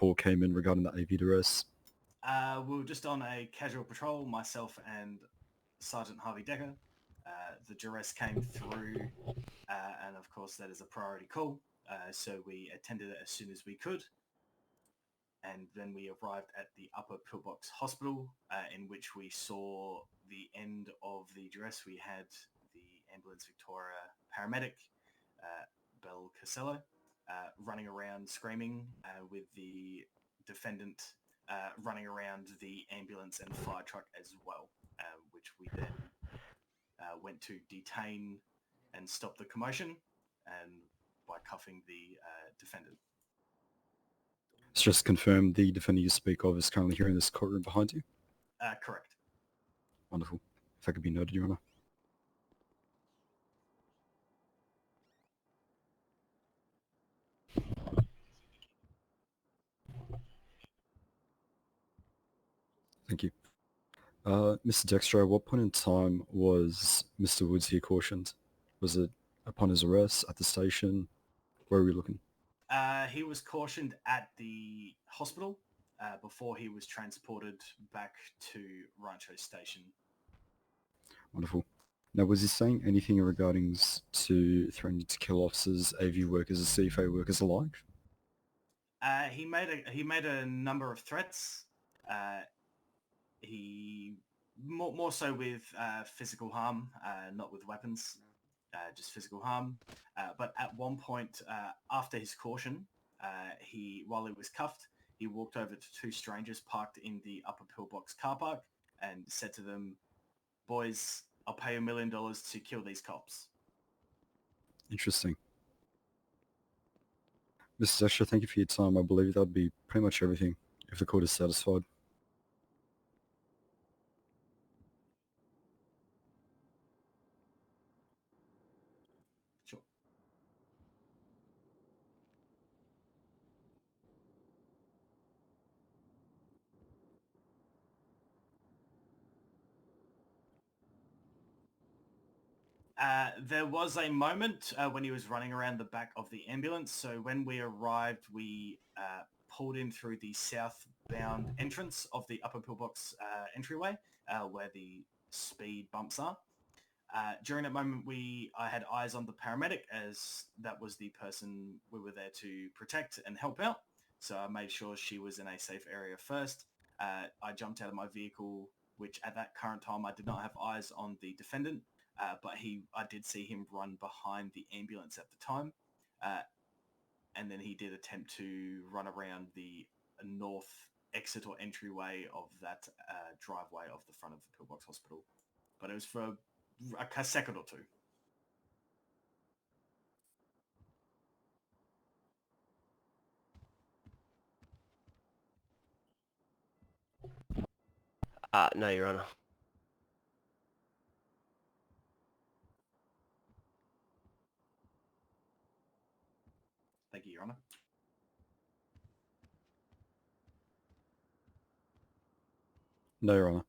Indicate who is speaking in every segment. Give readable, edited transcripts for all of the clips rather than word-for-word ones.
Speaker 1: report came in regarding that AV arrest?
Speaker 2: We were just on a casual patrol, myself and Sergeant Harvey Decker. The duress came through, and of course that is a priority call. So we attended it as soon as we could. And then we arrived at the Upper Pillbox Hospital, in which we saw the end of the duress. We had the Ambulance Victoria paramedic, Belle Casello, running around screaming, with the defendant running around the ambulance and fire truck as well, which we then went to detain and stop the commotion, and by cuffing the defendant.
Speaker 1: It's just confirmed the defendant you speak of is currently here in this courtroom behind you?
Speaker 2: Correct.
Speaker 1: Wonderful. If that could be noted, Your Honour. Thank you. Mr. Dexter, at what point in time was Mr. Woods here cautioned? Was it upon his arrest, at the station? Where are we looking?
Speaker 2: He was cautioned at the hospital before he was transported back to Rancho Station.
Speaker 1: Wonderful. Now, was he saying anything regarding to threatening to kill officers, AV workers, and CFA workers alike?
Speaker 2: He made a number of threats. He more so with physical harm, not with weapons, just physical harm. But at one point, after his caution, while he was cuffed, he walked over to two strangers parked in the Upper Pillbox car park and said to them, "Boys, I'll pay $1 million to kill these cops."
Speaker 1: Interesting. Mrs. Escher, thank you for your time. I believe that would be pretty much everything, if the court is satisfied.
Speaker 2: Sure. There was a moment when he was running around the back of the ambulance. So when we arrived, we pulled in through the southbound entrance of the Upper Pillbox entryway, where the speed bumps are. During that moment, I had eyes on the paramedic, as that was the person we were there to protect and help out. So I made sure she was in a safe area first. I jumped out of my vehicle, which at that current time I did not have eyes on the defendant. But I did see him run behind the ambulance at the time. And then he did attempt to run around the north exit or entryway of that driveway of the front of the Pillbox Hospital. But it was for a second or two.
Speaker 3: No, Your Honour.
Speaker 2: Thank you, Your Honour.
Speaker 1: No, Your Honour.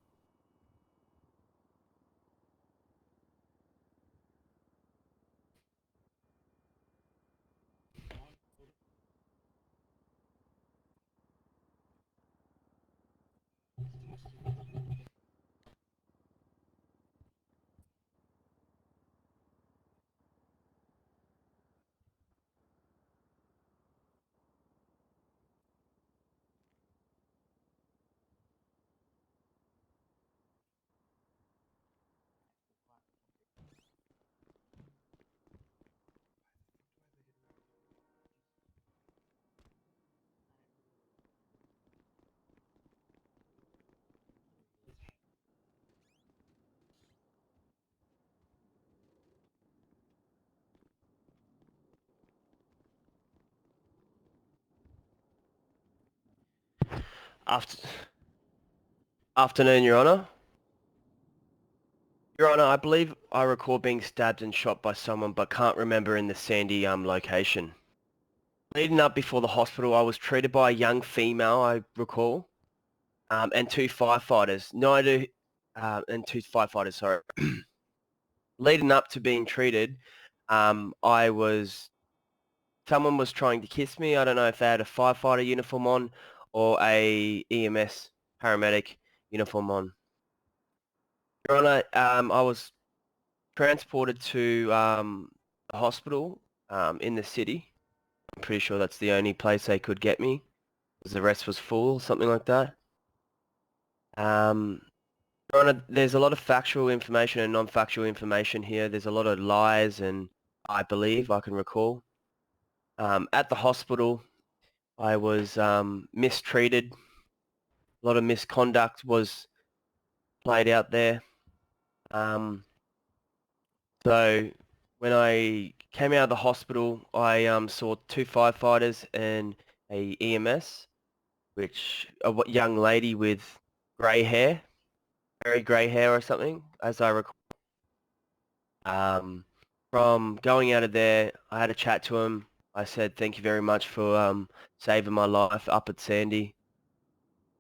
Speaker 3: Afternoon, Your Honour. Your Honour, I believe I recall being stabbed and shot by someone, but can't remember in the Sandy location. Leading up before the hospital, I was treated by a young female, I recall, and two firefighters. Two firefighters, sorry. Leading up to being treated, I was someone was trying to kiss me. I don't know if they had a firefighter uniform on or a EMS paramedic uniform on. Your Honor, I was transported to a hospital in the city. I'm pretty sure that's the only place they could get me, because the rest was full, something like that. Your Honor, there's a lot of factual information and non-factual information here. There's a lot of lies, and I believe I can recall. At the hospital, I was mistreated. A lot of misconduct was played out there. So when I came out of the hospital, I saw 2 firefighters and a EMS, which a young lady with grey hair, very grey hair or something, as I recall. From going out of there, I had a chat to him. I said, thank you very much for saving my life up at Sandy.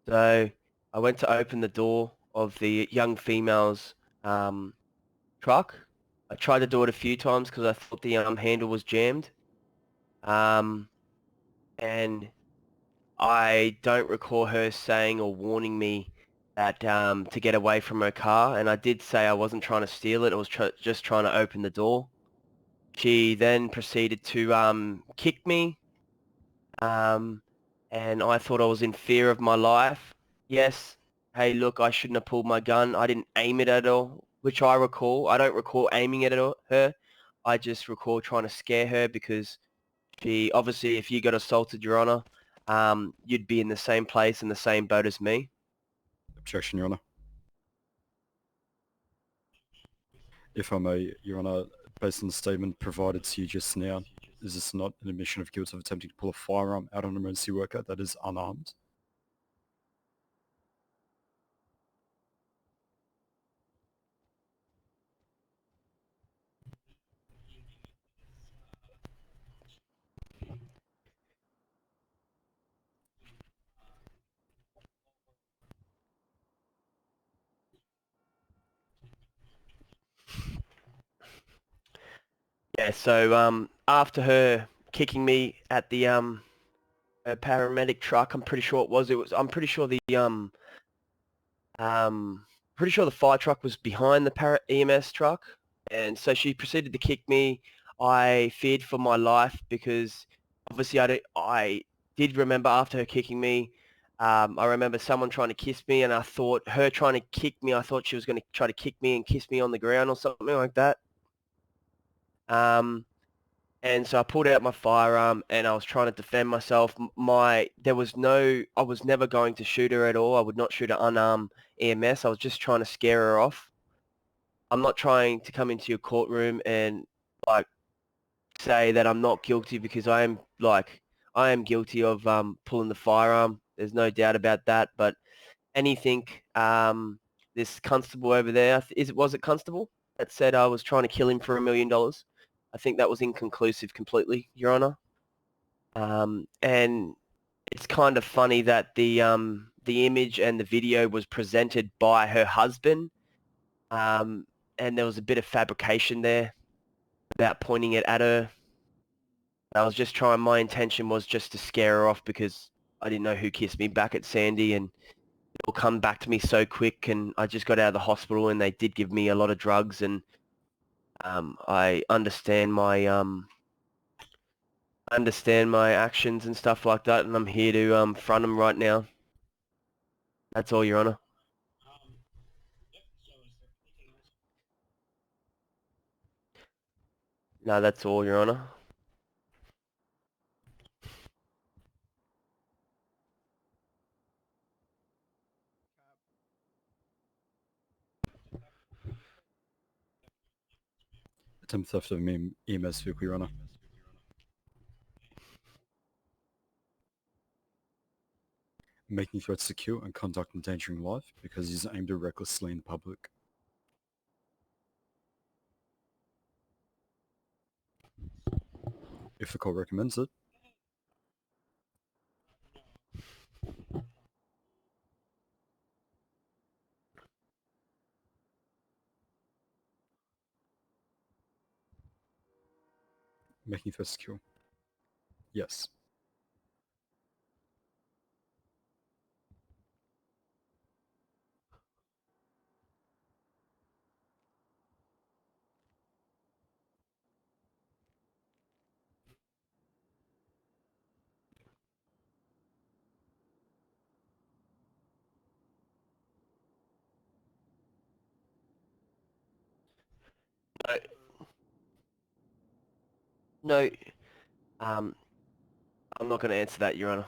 Speaker 3: So I went to open the door of the young female's truck. I tried to do it a few times because I thought the handle was jammed. And I don't recall her saying or warning me that to get away from her car. And I did say I wasn't trying to steal it. I was just trying to open the door. She then proceeded to kick me. And I thought I was in fear of my life. Yes, hey, look, I shouldn't have pulled my gun. I didn't aim it at all, which I recall. I don't recall aiming it at her. I just recall trying to scare her because she, obviously, if you got assaulted, Your Honor, you'd be in the same place in the same boat as me.
Speaker 1: Objection, Your Honour. If I may, Your Honour, based on the statement provided to you just now, is this not an admission of guilt of attempting to pull a firearm out on an emergency worker that is unarmed?
Speaker 3: Yeah, so after her kicking me at the a paramedic truck, I'm pretty sure I'm pretty sure the pretty sure the fire truck was behind the EMS truck, and so she proceeded to kick me. I feared for my life because obviously I did remember after her kicking me, I remember someone trying to kiss me, and I thought her trying to kick me, I thought she was going to try to kick me and kiss me on the ground or something like that. And so I pulled out my firearm and I was trying to defend myself. I was never going to shoot her at all. I would not shoot an unarmed EMS. I was just trying to scare her off. I'm not trying to come into your courtroom and like say that I'm not guilty, because I am guilty of pulling the firearm. There's no doubt about that. But anything, this constable over there, was it constable that said I was trying to kill him for $1 million? I think that was inconclusive completely, Your Honor. And it's kind of funny that the image and the video was presented by her husband, and there was a bit of fabrication there about pointing it at her. My intention was just to scare her off because I didn't know who kissed me back at Sandy, and it will come back to me so quick. And I just got out of the hospital and they did give me a lot of drugs, and I understand my actions and stuff like that, and I'm here to front them right now. That's all, Your Honor. No, that's all, Your Honor.
Speaker 1: Attempt theft of an EMS vehicle, Your Honour. Making threats to kill and conduct endangering life because he's aimed recklessly in public. If the court recommends it. Making threats to kill. Yes.
Speaker 3: No, no, I'm not going to answer that, Your Honor.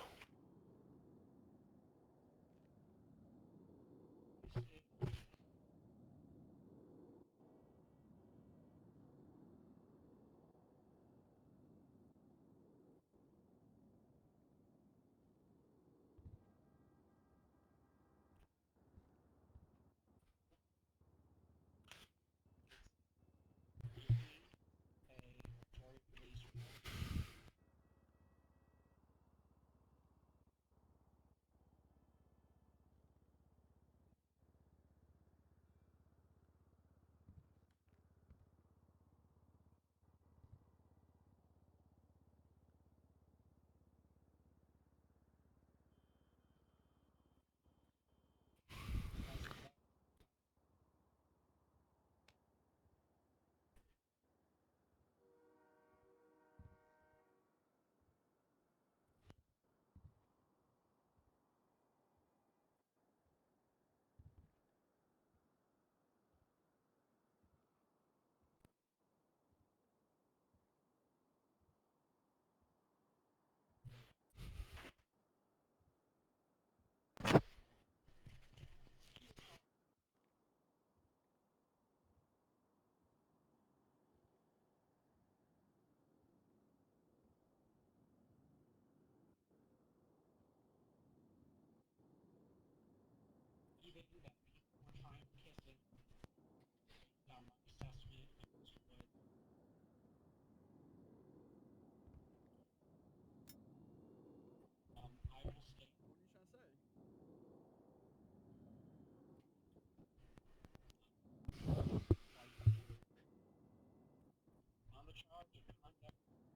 Speaker 4: Sheriff, can you remove that guy, please?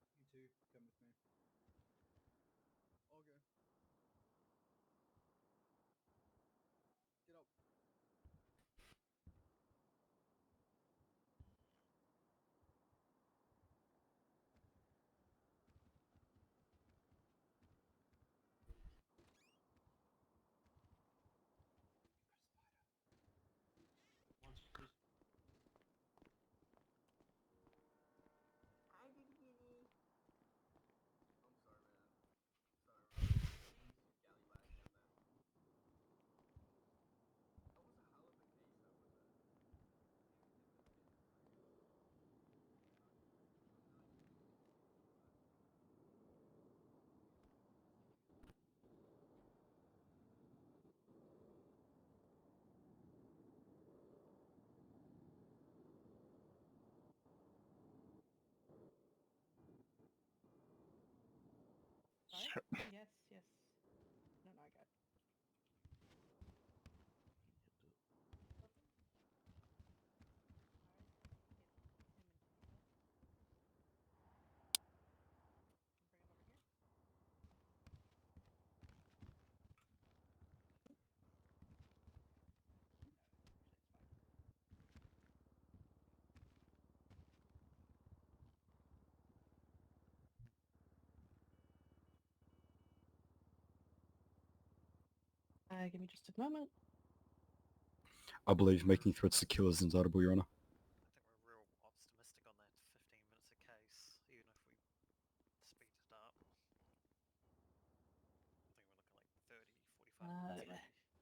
Speaker 5: You two, come with me. Okay. Get up. Hi, kitty kitty. I'm sorry, man. Sorry, right? You scallywag down there. That was a hell of a case, though, wasn't it?
Speaker 6: Sorry? Yes, yes. No, no, I got it. Bring it over here. Give me just a moment.
Speaker 1: I believe making threats to kill is indictable, Your Honor.
Speaker 4: I think we're real optimistic on that 15 minutes a case, even if we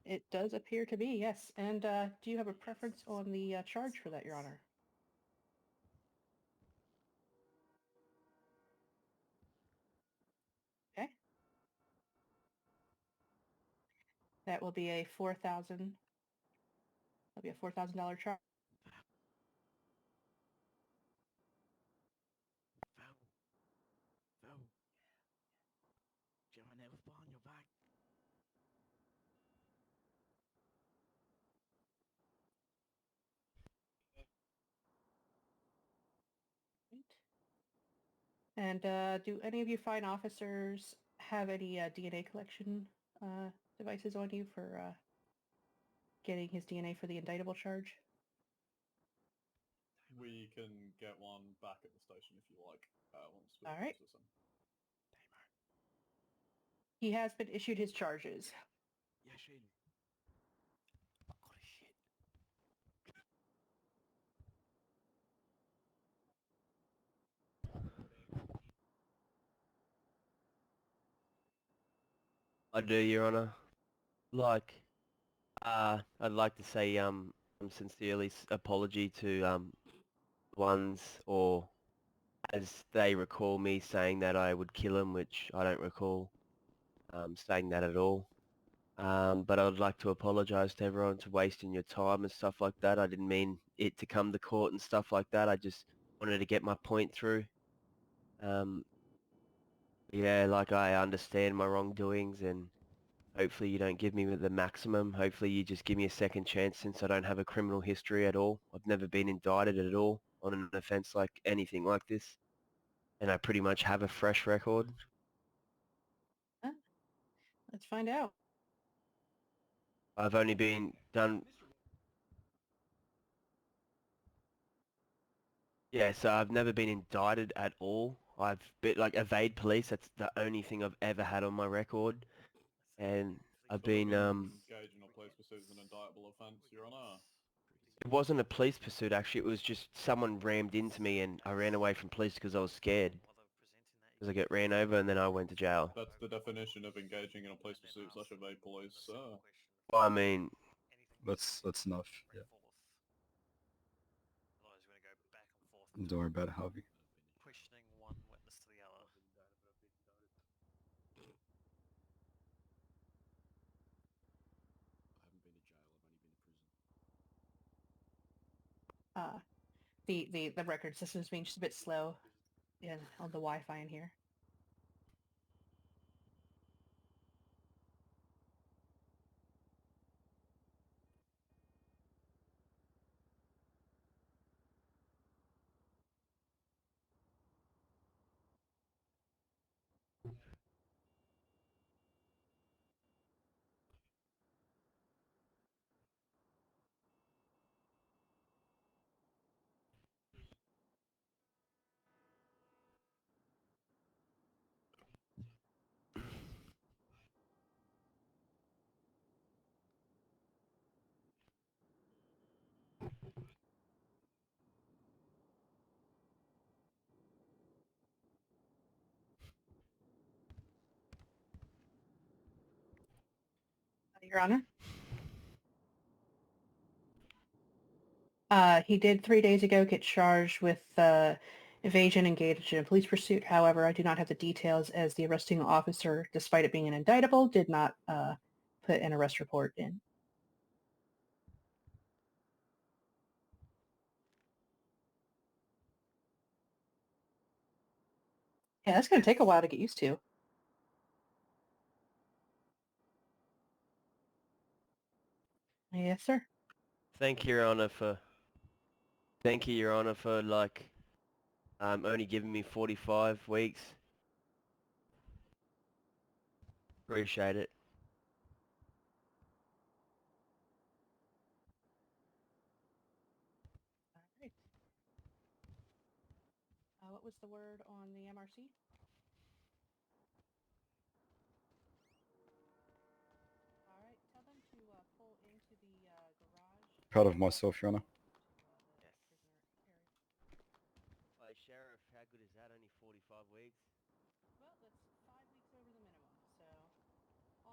Speaker 6: It does appear to be, yes. And do you have a preference on the charge for that, Your Honor? Okay. That will be a $4,000. That'll be a $4,000 charge. And do any of you fine officers have any DNA collection devices on you for getting his DNA for the indictable charge?
Speaker 7: We can get one back at the station if you like. Once we
Speaker 6: All right.
Speaker 7: process them.
Speaker 6: He has been issued his charges.
Speaker 8: Jeshin. Got a shit.
Speaker 3: I do, Your Honor. Like, I'd like to say sincerely apology to ones, or as they recall me saying that I would kill him, which I don't recall saying that at all. But I would like to apologize to everyone for wasting your time and stuff like that. I didn't mean it to come to court and stuff like that. I just wanted to get my point through. Yeah, like I understand my wrongdoings, and hopefully you don't give me the maximum. Hopefully you just give me a second chance, since I don't have a criminal history at all. I've never been indicted at all on an offense like anything like this. And I pretty much have a fresh record.
Speaker 6: Let's find out.
Speaker 3: I've only been done... Yeah, so I've never been indicted at all. I've been, like, evade police. That's the only thing I've ever had on my record. And I've been,
Speaker 7: Engaging or police pursuit is an indictable offence, Your Honour.
Speaker 3: It wasn't a police pursuit, actually. It was just someone rammed into me and I ran away from police because I was scared. Because I get ran over and then I went to jail.
Speaker 7: That's the definition of engaging in a police pursuit / evade police, sir.
Speaker 3: Well, I mean...
Speaker 1: That's enough. Yeah.
Speaker 4: Otherwise, we're going to go back and forth.
Speaker 1: Don't worry about it, Harvey.
Speaker 4: Questioning one witness to the other.
Speaker 8: I haven't been to jail, I've only been to prison.
Speaker 6: The record system's being just a bit slow on the Wi-Fi in here. Your Honor? He did 3 days ago get charged with evasion engaged in a police pursuit. However, I do not have the details, as the arresting officer, despite it being an indictable, did not put an arrest report in. Yeah, that's going to take a while to get used to. Yes, sir.
Speaker 3: Thank you, Your Honor, for... Thank you, Your Honor, for, like, only giving me 45 weeks. Appreciate it.
Speaker 6: All right. What was the word on the MRC? All right, tell them to pull into the garage.
Speaker 1: Proud of myself, Your Honor.